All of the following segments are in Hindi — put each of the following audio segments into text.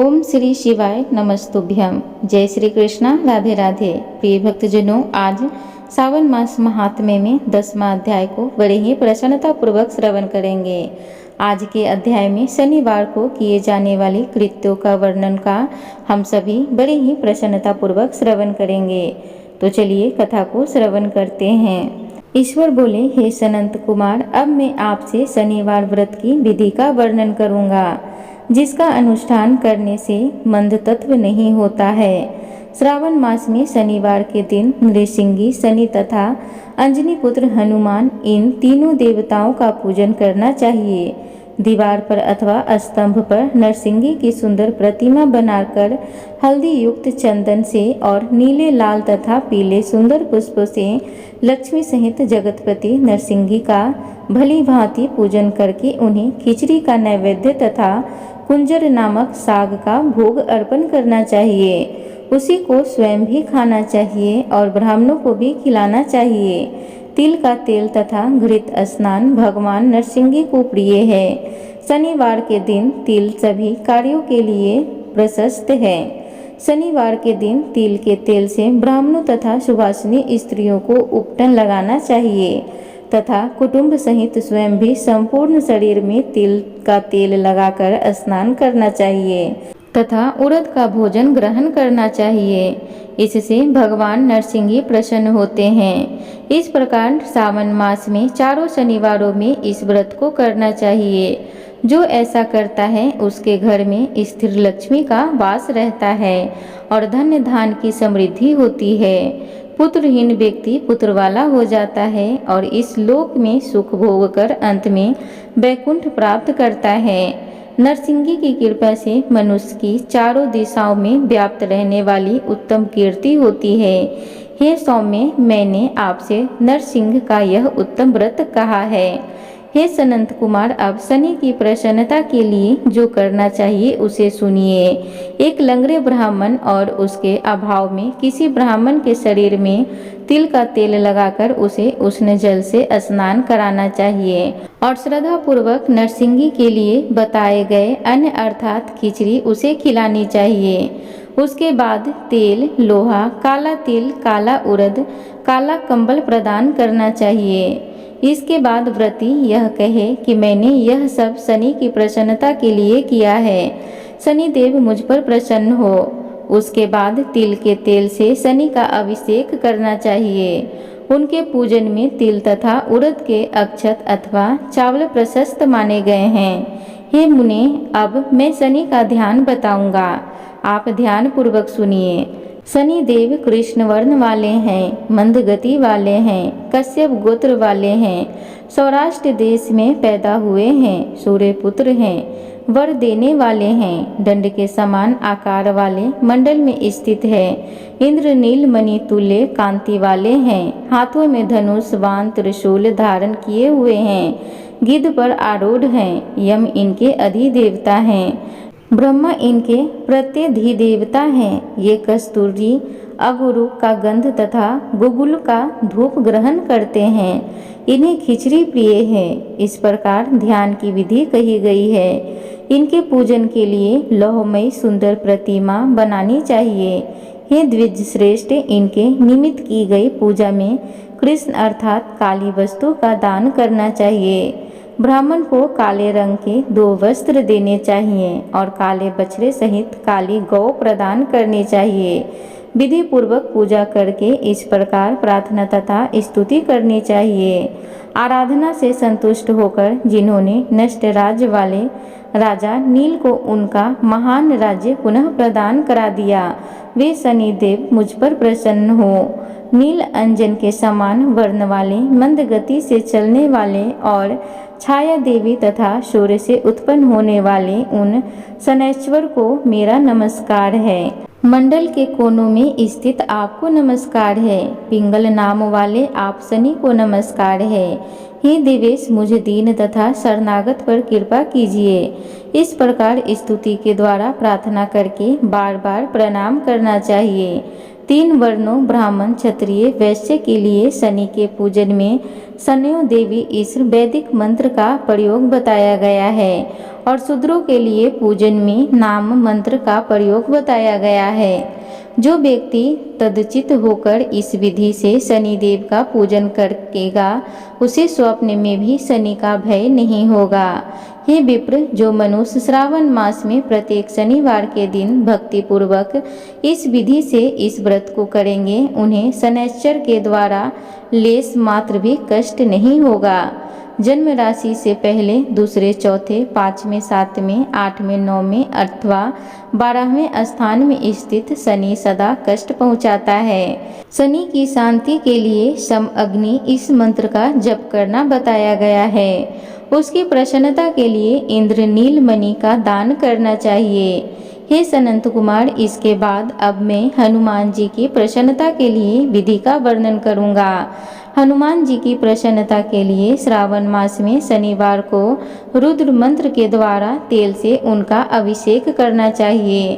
ओम श्री शिवाय नमस्तुभ्यम। जय श्री कृष्णा, राधे राधे। प्रिय भक्तजनों, आज सावन मास महात्म्य में 10वां अध्याय को बड़े ही प्रसन्नता पूर्वक श्रवण करेंगे। आज के अध्याय में शनिवार को किए जाने वाले कृत्यों का वर्णन का हम सभी बड़े ही प्रसन्नता पूर्वक श्रवण करेंगे। तो चलिए कथा को श्रवण करते हैं। ईश्वर बोले, हे सनंत कुमार, अब मैं आपसे शनिवार व्रत की विधि का वर्णन करूंगा, जिसका अनुष्ठान करने से मंद तत्व नहीं होता है। श्रावण मास में शनिवार के दिन नृसिंगी, शनि तथा अंजनी पुत्र हनुमान, इन तीनों देवताओं का पूजन करना चाहिए। दीवार पर अथवा स्तंभ पर नरसिंगी की सुंदर प्रतिमा बनाकर हल्दी युक्त चंदन से और नीले, लाल तथा पीले सुंदर पुष्पों से लक्ष्मी सहित जगतपति नरसिंही का भली भांति पूजन करके उन्हें खिचड़ी का नैवेद्य तथा कुंजर नामक साग का भोग अर्पण करना चाहिए। उसी को स्वयं भी खाना चाहिए और ब्राह्मणों को भी खिलाना चाहिए। तिल का तेल तथा घृत स्नान भगवान नरसिंही को प्रिय है। शनिवार के दिन तिल सभी कार्यों के लिए प्रशस्त है। शनिवार के दिन तिल के तेल से ब्राह्मणों तथा सुवासिनी स्त्रियों को उपटन लगाना चाहिए तथा कुटुंब सहित स्वयं भी संपूर्ण शरीर में तिल का तेल लगाकर स्नान करना चाहिए तथा उड़द का भोजन ग्रहण करना चाहिए। इससे भगवान नरसिंही प्रसन्न होते हैं। इस प्रकार सावन मास में चारों शनिवारों में इस व्रत को करना चाहिए। जो ऐसा करता है उसके घर में स्थिर लक्ष्मी का वास रहता है और धन्य धान की समृद्धि होती है। पुत्रहीन व्यक्ति पुत्र वाला हो जाता है और इस लोक में सुख भोग कर अंत में वैकुंठ प्राप्त करता है। नरसिंही की कृपा से मनुष्य की चारों दिशाओं में व्याप्त रहने वाली उत्तम कीर्ति होती है। हे सौम्य, मैंने आपसे नरसिंह का यह उत्तम व्रत कहा है। हे सनंत कुमार, अब शनि की प्रसन्नता के लिए जो करना चाहिए उसे सुनिए। एक लंगड़े ब्राह्मण और उसके अभाव में किसी ब्राह्मण के शरीर में तिल का तेल लगाकर उसे उष्ण जल से स्नान कराना चाहिए और श्रद्धा पूर्वक नरसिंही के लिए बताए गए अन्न अर्थात खिचड़ी उसे खिलानी चाहिए। उसके बाद तेल, लोहा, काला तिल, काला उड़द, काला कंबल प्रदान करना चाहिए। इसके बाद व्रती यह कहे कि मैंने यह सब शनि की प्रसन्नता के लिए किया है, शनि देव मुझ पर प्रसन्न हो। उसके बाद तिल के तेल से शनि का अभिषेक करना चाहिए। उनके पूजन में तिल तथा उड़द के अक्षत अथवा चावल प्रशस्त माने गए हैं। हे मुने, अब मैं शनि का ध्यान बताऊंगा, आप ध्यान पूर्वक सुनिए। शनि देव कृष्ण वर्ण वाले हैं, मंद गति वाले हैं, कश्यप गोत्र वाले हैं, सौराष्ट्र देश में पैदा हुए हैं, सूर्य पुत्र हैं, वर देने वाले हैं, दंड के समान आकार वाले मंडल में स्थित है, इंद्र नील मणि तुल्य कांति वाले हैं, हाथों में धनुष बाण त्रिशूल धारण किए हुए हैं, गिद्ध पर आरूढ़ हैं, यम इनके अधिदेवता हैं, ब्रह्मा इनके प्रत्यधिदेवता हैं। ये कस्तूरी अगुरु का गंध तथा गुगुल का धूप ग्रहण करते हैं। इन्हें खिचड़ी प्रिय है। इस प्रकार ध्यान की विधि कही गई है। इनके पूजन के लिए लौहमयी सुंदर प्रतिमा बनानी चाहिए। हे द्विज श्रेष्ठ, इनके निमित्त की गई पूजा में कृष्ण अर्थात काली वस्तु का दान करना चाहिए। ब्राह्मण को काले रंग के 2 वस्त्र देने चाहिए और काले बछड़े सहित काली गौ प्रदान करनी चाहिए। विधि पूर्वक पूजा करके इस प्रकार प्रार्थना तथा स्तुति करनी चाहिए। आराधना से संतुष्ट होकर जिन्होंने नष्ट राज्य वाले राजा नील को उनका महान राज्य पुनः प्रदान करा दिया, वे शनिदेव मुझ पर प्रसन्न हो। नील अंजन के समान वर्ण वाले, मंद गति से चलने वाले और छाया देवी तथा सूर्य से उत्पन्न होने वाले उन शनैश्वर को मेरा नमस्कार है। मंडल के कोनों में स्थित आपको नमस्कार है। पिंगल नाम वाले आप शनि को नमस्कार है। हे देवेश, मुझ दीन तथा शरणागत पर कृपा कीजिए। इस प्रकार स्तुति के द्वारा प्रार्थना करके बार बार प्रणाम करना चाहिए। तीन वर्णों ब्राह्मण, क्षत्रिय, वैश्य के लिए शनि के पूजन में शनयो देवी इस वैदिक मंत्र का प्रयोग बताया गया है और शूद्रों के लिए पूजन में नाम मंत्र का प्रयोग बताया गया है। जो व्यक्ति तदचित होकर इस विधि से शनिदेव का पूजन करेगा उसे स्वप्न में भी शनि का भय नहीं होगा। हे विप्र, जो मनुष्य श्रावण मास में प्रत्येक शनिवार के दिन भक्तिपूर्वक इस विधि से इस व्रत को करेंगे उन्हें शनैश्चर के द्वारा लेस मात्र भी कष्ट नहीं होगा। जन्म राशि से पहले, दूसरे, चौथे, पाँचवें, सातवें, आठवें, नौवें अथवा 12वें स्थान में स्थित शनि सदा कष्ट पहुंचाता है। शनि की शांति के लिए सम अग्नि इस मंत्र का जप करना बताया गया है। उसकी प्रसन्नता के लिए इंद्र नील मणि का दान करना चाहिए। हे सनंत कुमार, इसके बाद अब मैं हनुमान जी की प्रसन्नता के लिए विधि का वर्णन करूंगा। हनुमान जी की प्रसन्नता के लिए श्रावण मास में शनिवार को रुद्र मंत्र के द्वारा तेल से उनका अभिषेक करना चाहिए।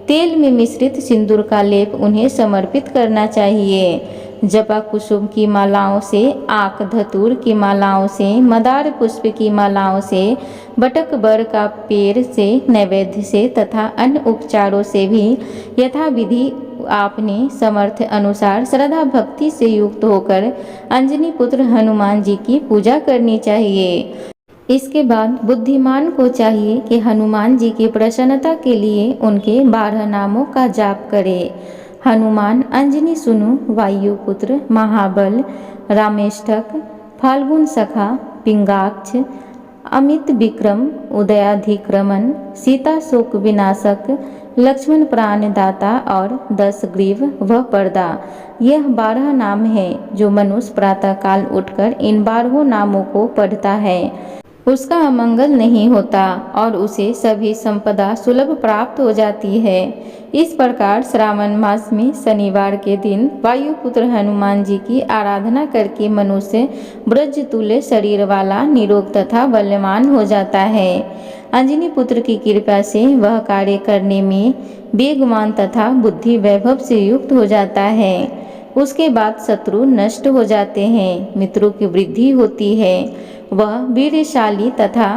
तेल में मिश्रित सिंदूर का लेप उन्हें समर्पित करना चाहिए। जपा कुसुम की मालाओं से, आक धतूर की मालाओं से, मदार पुष्प की मालाओं से, बटक बर का पेड़ से, नैवेद्य से तथा अन्य उपचारों से भी यथाविधि आपने समर्थ अनुसार श्रद्धा भक्ति से युक्त होकर अंजनी पुत्र हनुमान जी की पूजा करनी चाहिए। इसके बाद बुद्धिमान को चाहिए कि हनुमान जी की प्रसन्नता के लिए उनके 12 नामों का जाप करे। हनुमान, अंजनी सुनु, वायुपुत्र, महाबल, रामेष्ठक, फाल्गुन सखा, पिंगाक्ष, अमित विक्रम, उदयाधिक्रमण, सीता शोक विनाशक, लक्ष्मण प्राणदाता और 10 ग्रीव व पर्दा, यह 12 नाम हैं। जो मनुष्य प्रातःकाल उठकर इन 12 नामों को पढ़ता है उसका अमंगल नहीं होता और उसे सभी संपदा सुलभ प्राप्त हो जाती है। इस प्रकार श्रावण मास में शनिवार के दिन वायुपुत्र हनुमान जी की आराधना करके मनुष्य ब्रज तुल्य शरीर वाला, निरोग तथा बलवान हो जाता है। अंजनी पुत्र की कृपा से वह कार्य करने में वेगवान तथा बुद्धि वैभव से युक्त हो जाता है। उसके बाद शत्रु नष्ट हो जाते हैं, मित्रों की वृद्धि होती है, वह वीरशाली तथा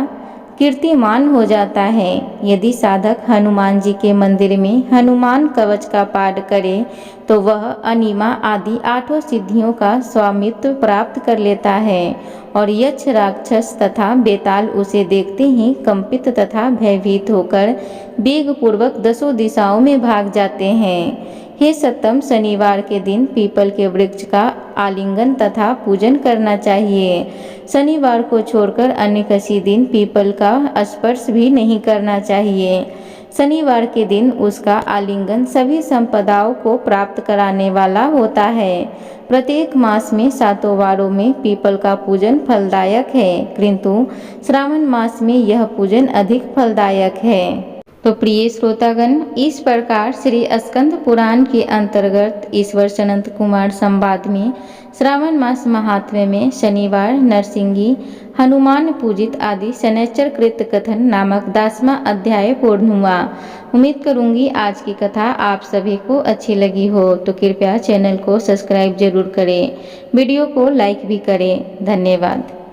कीर्तिमान हो जाता है। यदि साधक हनुमान जी के मंदिर में हनुमान कवच का पाठ करे तो वह अनिमा आदि 8 सिद्धियों का स्वामित्व प्राप्त कर लेता है और यक्ष, राक्षस तथा बेताल उसे देखते ही कंपित तथा भयभीत होकर वेगपूर्वक 10 दिशाओं में भाग जाते हैं। हे सत्तम, शनिवार के दिन पीपल के वृक्ष का आलिंगन तथा पूजन करना चाहिए। शनिवार को छोड़कर अन्य किसी दिन पीपल का स्पर्श भी नहीं करना चाहिए। शनिवार के दिन उसका आलिंगन सभी संपदाओं को प्राप्त कराने वाला होता है। प्रत्येक मास में 7 वारों में पीपल का पूजन फलदायक है, किंतु श्रावण मास में यह पूजन अधिक फलदायक है। तो प्रिय श्रोतागण, इस प्रकार श्री स्कंद पुराण के अंतर्गत ईश्वर सनंत कुमार संवाद में श्रावण मास महात्म्य में शनिवार, नरसिंगी, हनुमान पूजित आदि शनैश्चर कृत कथन नामक 10वां अध्याय पूर्ण हुआ। उम्मीद करूंगी आज की कथा आप सभी को अच्छी लगी हो, तो कृपया चैनल को सब्सक्राइब जरूर करें, वीडियो को लाइक भी करें। धन्यवाद।